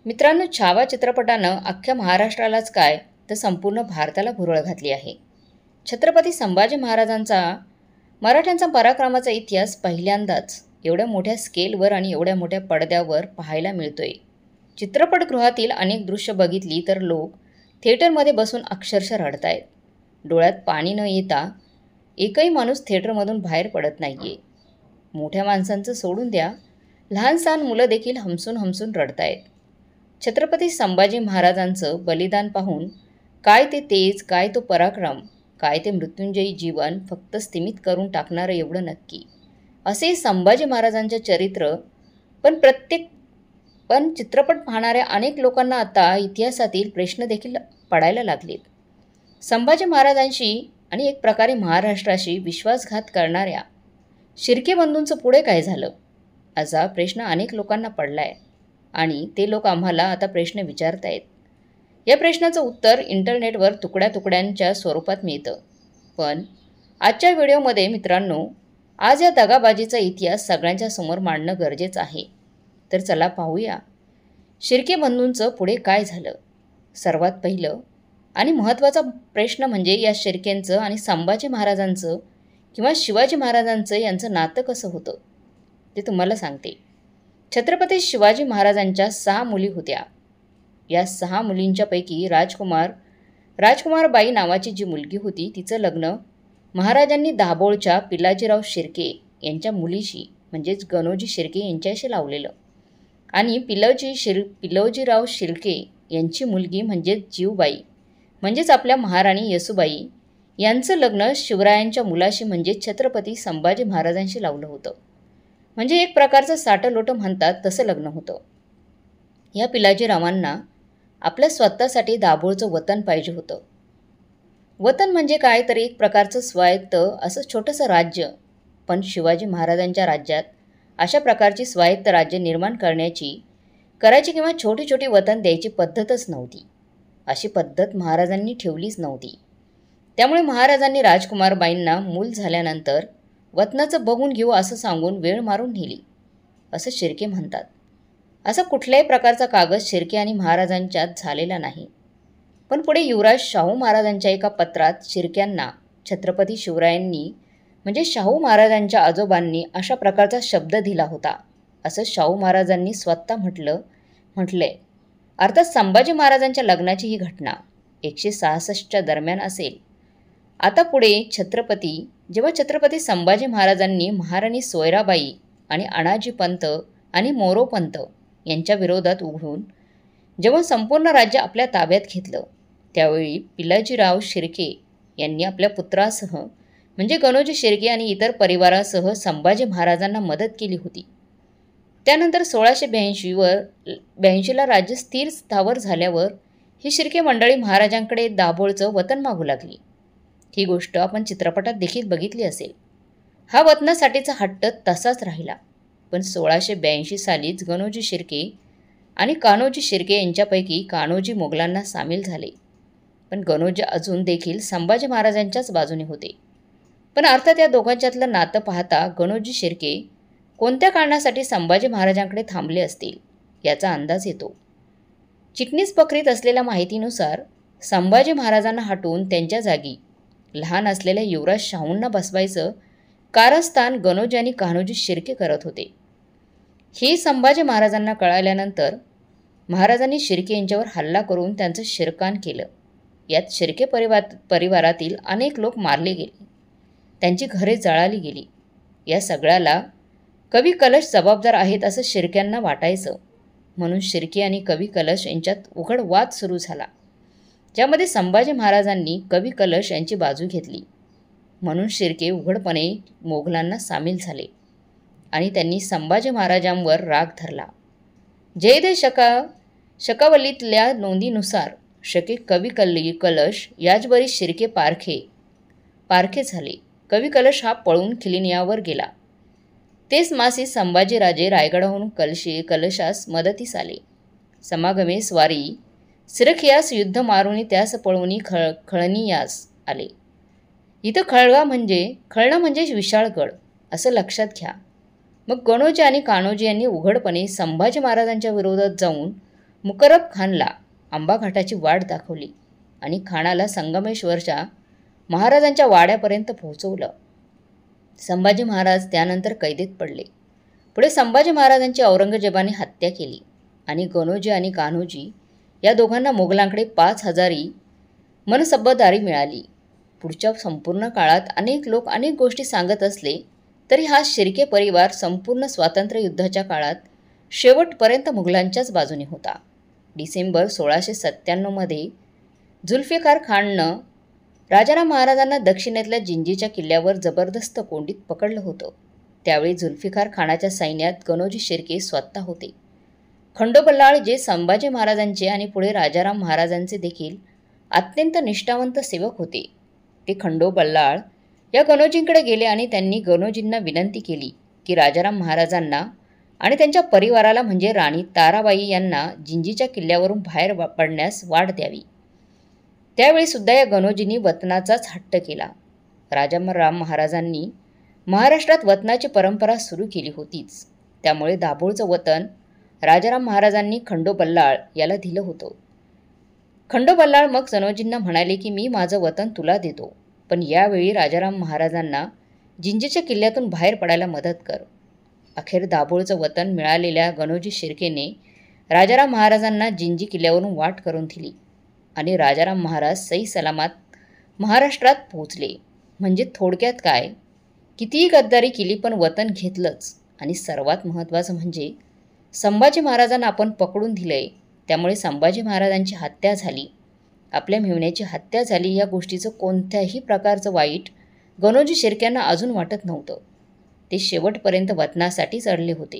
मित्रांनो, छावा चित्रपटानं अख्ख्या महाराष्ट्रालाच काय तर संपूर्ण भारताला भुरळ घातली आहे. छत्रपती संभाजी महाराजांचा मराठ्यांचा पराक्रमाचा इतिहास पहिल्यांदाच एवढ्या मोठ्या स्केलवर आणि एवढ्या मोठ्या पडद्यावर पाहायला मिळतोय. चित्रपटगृहातील अनेक दृश्य बघितली तर लोक थिएटरमध्ये बसून अक्षरशः रडतायत. डोळ्यात पाणी न येता एकही माणूस थिएटरमधून बाहेर पडत नाहीये. मोठ्या माणसांचं सोडून द्या, लहान सहान मुलं देखील हमसून हमसून रडतायत. छत्रपती संभाजी महाराजांचं बलिदान पाहून काय ते तेज, काय तो पराक्रम, काय ते मृत्युंजयी जीवन फक्त स्तिमित करून टाकणारं एवढं नक्की. असे संभाजी महाराजांचे चरित्र पण चित्रपट पाहणाऱ्या अनेक लोकांना आता इतिहासातील प्रश्न देखील पडायला लागलेत. संभाजी महाराजांशी आणि एक प्रकारे महाराष्ट्राशी विश्वासघात करणाऱ्या शिर्के बंधूंचं पुढे काय झालं, असा प्रश्न अनेक लोकांना पडलाय आणि ते लोक आम्हाला आता प्रश्न विचारतायत. या प्रश्नाचं उत्तर इंटरनेटवर तुकड्या तुकड्यांच्या स्वरूपात मिळतं. पण आजच्या व्हिडिओमध्ये मित्रांनो, आज या दगाबाजीचा इतिहास सगळ्यांच्या समोर मांडणं गरजेचं आहे. तर चला पाहूया शिर्के बंधूंचं पुढे काय झालं. सर्वात पहिलं आणि महत्त्वाचा प्रश्न म्हणजे या शिर्केंचं आणि संभाजी महाराजांचं किंवा शिवाजी महाराजांचं यांचं नातं कसं होतं ते तुम्हाला सांगते. छत्रपती शिवाजी महाराजांच्या 6 मुली होत्या. या 6 मुलींच्यापैकी राजकुमारबाई नावाची जी मुलगी होती तिचं लग्न महाराजांनी दाभोळच्या पिलाजीराव शिर्के यांच्या मुलीशी म्हणजेच गणोजी शिर्के यांच्याशी लावलेलं आणि पिलोजीराव शिर्के यांची मुलगी म्हणजेच जीवबाई म्हणजेच आपल्या महाराणी येसूबाई यांचं लग्न शिवरायांच्या मुलाशी म्हणजे छत्रपती संभाजी महाराजांशी लावलं होतं. म्हणजे एक प्रकारचं साटलोटं म्हणतात तसं लग्न होतं. या पिलाजीरावांना आपल्या स्वतःसाठी दाभोळचं वतन पाहिजे होतं. वतन म्हणजे काय तर एक प्रकारचं स्वायत्त असं छोटंसं राज्य. पण शिवाजी महाराजांच्या राज्यात अशा प्रकारची स्वायत्त राज्य निर्माण करायची किंवा छोटी छोटी वतन द्यायची पद्धतच नव्हती. अशी पद्धत महाराजांनी ठेवलीच नव्हती. त्यामुळे महाराजांनी राजकुमारबाईंना मूल झाल्यानंतर वतनाचं बघून घेऊ असं सांगून वेळ मारून नेली असं शिर्के म्हणतात. असा कुठल्याही प्रकारचा कागद शिर्के आणि महाराजांच्यात झालेला नाही. पण पुढे युवराज शाहू महाराजांच्या एका पत्रात शिर्क्यांना छत्रपती शिवरायांनी म्हणजे शाहू महाराजांच्या आजोबांनी अशा प्रकारचा शब्द दिला होता असं शाहू महाराजांनी स्वतः म्हटलंय. अर्थात संभाजी महाराजांच्या लग्नाची ही घटना 166च्या दरम्यान असेल. आता पुढे जेव्हा छत्रपती संभाजी महाराजांनी महाराणी सोयराबाई आणि अनाजी पंत आणि मोरोपंत यांच्या विरोधात उघडून जेव्हा संपूर्ण राज्य आपल्या ताब्यात घेतलं त्यावेळी पिलाजीराव शिर्के यांनी आपल्या पुत्रासह म्हणजे गणोजी शिर्के आणि इतर परिवारासह संभाजी महाराजांना मदत केली होती. त्यानंतर 1682ला राज्य स्थिर स्थावर झाल्यावर ही शिर्के मंडळी महाराजांकडे दाभोळचं वतन मागू लागली. ही गोष्ट आपण चित्रपटात देखील बघितली असेल. हा वतनासाठीचा हट्ट तसाच राहिला. पण 1682 सालीच गणोजी शिर्के आणि कान्होजी शिर्के यांच्यापैकी कान्होजी मोगलांना सामील झाले. पण गणोजी अजून देखील संभाजी महाराजांच्याच बाजूने होते. पण अर्थात या दोघांच्यातलं नातं पाहता गणोजी शिर्के कोणत्या कारणासाठी संभाजी महाराजांकडे थांबले असतील याचा अंदाज येतो. चिटणीस प्रक्रियेत असलेल्या माहितीनुसार संभाजी महाराजांना हटवून त्यांच्या जागी लहान असलेल्या युवराज शाहूंना बसवायचं कारस्थान गणोजी आणि कान्होजी शिर्के करत होते. हे संभाजी महाराजांना कळाल्यानंतर महाराजांनी शिर्के यांच्यावर हल्ला करून त्यांचं शिरकाण केलं. यात शिर्के परिवारातील अनेक लोक मारले गेले, त्यांची घरे जळाली गेली. या सगळ्याला कवी कलश जबाबदार आहेत असं शिर्क्यांना वाटायचं. म्हणून शिर्के आणि कवी कलश यांच्यात उघड वाद सुरू झाला, ज्यामध्ये संभाजी महाराजांनी कवी कलश यांची बाजू घेतली. म्हणून शिर्के उघडपणे मोगलांना सामील झाले आणि त्यांनी संभाजी महाराजांवर राग धरला. जयदेव शकावलीतल्या नोंदीनुसार शके कवी कलश याचबरी शिर्के पारखे झाले. कवी कलश हा पळून खिलिनियावर गेला. तेच मासी संभाजीराजे रायगडाहून कलशास मदतीस आले. समागमे स्वारी सिरखियास युद्ध मारुनी त्यास पळवणी खळनियास आले. इथं खळणं म्हणजे विशाळगड असं लक्षात घ्या. मग गणोजी आणि कान्होजी यांनी उघडपणे संभाजी महाराजांच्या विरोधात जाऊन मुकरब खानला आंबाघाटाची वाट दाखवली आणि खानाला संगमेश्वरच्या महाराजांच्या वाड्यापर्यंत पोहोचवलं. संभाजी महाराज त्यानंतर कैदेत पडले. पुढे संभाजी महाराजांची औरंगजेबाने हत्या केली आणि गणोजी आणि कान्होजी या दोघांना मोगलांकडे 5,000 मनसब्बदारी मिळाली. पुढच्या संपूर्ण काळात अनेक लोक अनेक गोष्टी सांगत असले तरी हा शिर्के परिवार संपूर्ण स्वातंत्र्य युद्धाच्या काळात शेवटपर्यंत मुघलांच्याच बाजूने होता. डिसेंबर 1697 जुल्फिकार खाननं राजाराम महाराजांना दक्षिणेतल्या जिंजीच्या किल्ल्यावर जबरदस्त कोंडीत पकडलं होतं. त्यावेळी जुल्फिकार खानाच्या सैन्यात गणोजी शिर्के स्वतः होते. खंडो बल्लाळ जे संभाजी महाराजांचे आणि पुढे राजाराम महाराजांचे देखील अत्यंत निष्ठावंत सेवक होते, ते खंडो बल्लाळ या गणोजींकडे गेले आणि त्यांनी गणोजींना विनंती केली की राजाराम महाराजांना आणि त्यांच्या परिवाराला म्हणजे राणी ताराबाई यांना जिंजीच्या किल्ल्यावरून बाहेर पडण्यास वाट द्यावी. त्यावेळी सुद्धा या गणोजींनी वतनाचाच हट्ट केला. राजाराम महाराजांनी महाराष्ट्रात वतनाची परंपरा सुरू केली होतीच, त्यामुळे दाभोळचं वतन राजाराम महाराजांनी खंडो बल्लाळ याला दिलं होतं. खंडो बल्लाळ मग गणोजींना म्हणाले की मी माझं वतन तुला देतो, पण यावेळी राजाराम महाराजांना जिंजीच्या किल्ल्यातून बाहेर पडायला मदत कर. अखेर दाभोळचं वतन मिळालेल्या गणोजी शिर्केने राजाराम महाराजांना जिंजी किल्ल्यावरून वाट करून दिली आणि राजाराम महाराज सही सलामत महाराष्ट्रात पोहोचले. म्हणजे थोडक्यात काय, कितीही गद्दारी केली पण वतन घेतलंच. आणि सर्वात महत्त्वाचं म्हणजे संभाजी महाराजांना आपण पकडून दिलंय, त्यामुळे संभाजी महाराजांची हत्या झाली, आपल्या मेहुण्याची हत्या झाली या गोष्टीचं कोणत्याही प्रकारचं वाईट गणोजी शिर्क्यांना अजून वाटत नव्हतं. ते शेवटपर्यंत वतनासाठीच अडले होते.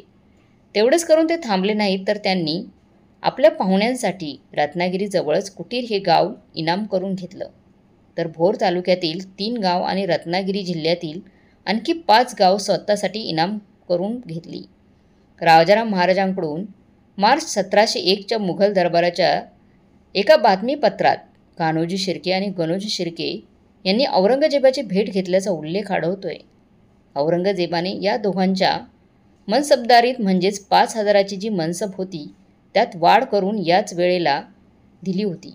तेवढंच करून ते थांबले नाहीत, तर त्यांनी आपल्या पाहुण्यांसाठी रत्नागिरीजवळच कुटीर हे गाव इनाम करून घेतलं. तर भोर तालुक्यातील 3 गाव आणि रत्नागिरी जिल्ह्यातील आणखी 5 गाव स्वतःसाठी इनाम करून घेतली. राजाराम महाराजांकडून मार्च 1701च्या मुघल दरबाराच्या एका बातमीपत्रात कान्होजी शिर्के आणि गणोजी शिर्के यांनी औरंगजेबाची भेट घेतल्याचा उल्लेख आढळतोय. औरंगजेबाने या दोघांच्या मनसबदारीत म्हणजेच 5,000ची जी मनसब होती त्यात वाढ करून याच वेळेला दिली होती.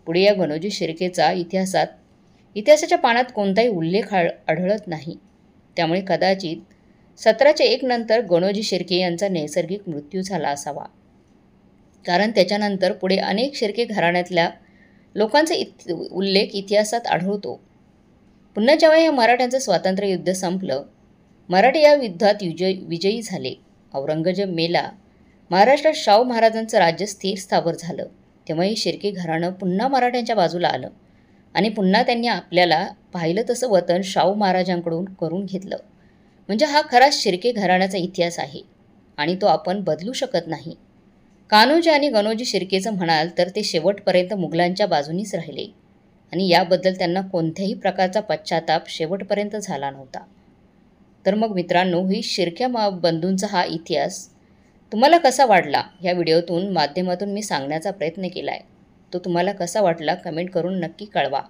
पुढे या गणोजी शिर्केचा इतिहासाच्या पानात कोणताही उल्लेख आढळत नाही. त्यामुळे कदाचित 1701 नंतर गणोजी शिर्के यांचा नैसर्गिक मृत्यू झाला असावा, कारण त्याच्यानंतर पुढे अनेक शिर्के घराण्यातल्या लोकांचा उल्लेख इतिहासात आढळतो. पुन्हा जेव्हा या मराठ्यांचं स्वातंत्र्य युद्ध संपलं, मराठी या युद्धात विजयी झाले, औरंगजेब मेला, महाराष्ट्रात शाहू महाराजांचं राज्य स्थिर स्थावर झालं, तेव्हा ही शिर्के घराणं पुन्हा मराठ्यांच्या बाजूला आलं आणि पुन्हा त्यांनी आपल्याला पाहिलं तसं वतन शाहू महाराजांकडून करून घेतलं. म्हणजे हा खरा शिर्के घराण्याचा इतिहास आहे आणि तो आपण बदलू शकत नाही. कान्होजी आणि गणोजी शिर्केचं म्हणाल तर ते शेवटपर्यंत मुघलांच्या बाजूनीच राहिले आणि याबद्दल त्यांना कोणत्याही प्रकारचा पश्चाताप शेवटपर्यंत झाला नव्हता. तर मग मित्रांनो, ही शिर्क्या बंधूंचा हा इतिहास तुम्हाला कसा वाटला, ह्या व्हिडिओतून माध्यमातून मी सांगण्याचा प्रयत्न केला आहे. तो तुम्हाला कसा वाटला कमेंट करून नक्की कळवा.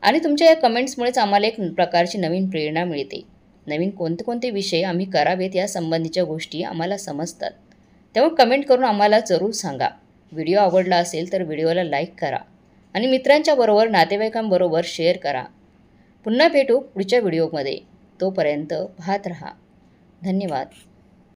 आणि तुमच्या या कमेंट्समुळेच आम्हाला एक प्रकारची नवीन प्रेरणा मिळते. नवीन कोणते कोणते विषय आम्ही करावेत या संबंधीच्या गोष्टी आम्हाला समजतात. तेव्हा कमेंट करून आम्हाला जरूर सांगा. व्हिडिओ आवडला असेल तर व्हिडिओला लाईक करा आणि मित्रांच्याबरोबर नातेवाईकांबरोबर शेअर करा. पुन्हा भेटू पुढच्या व्हिडिओमध्ये. तोपर्यंत पाहत रहा. धन्यवाद.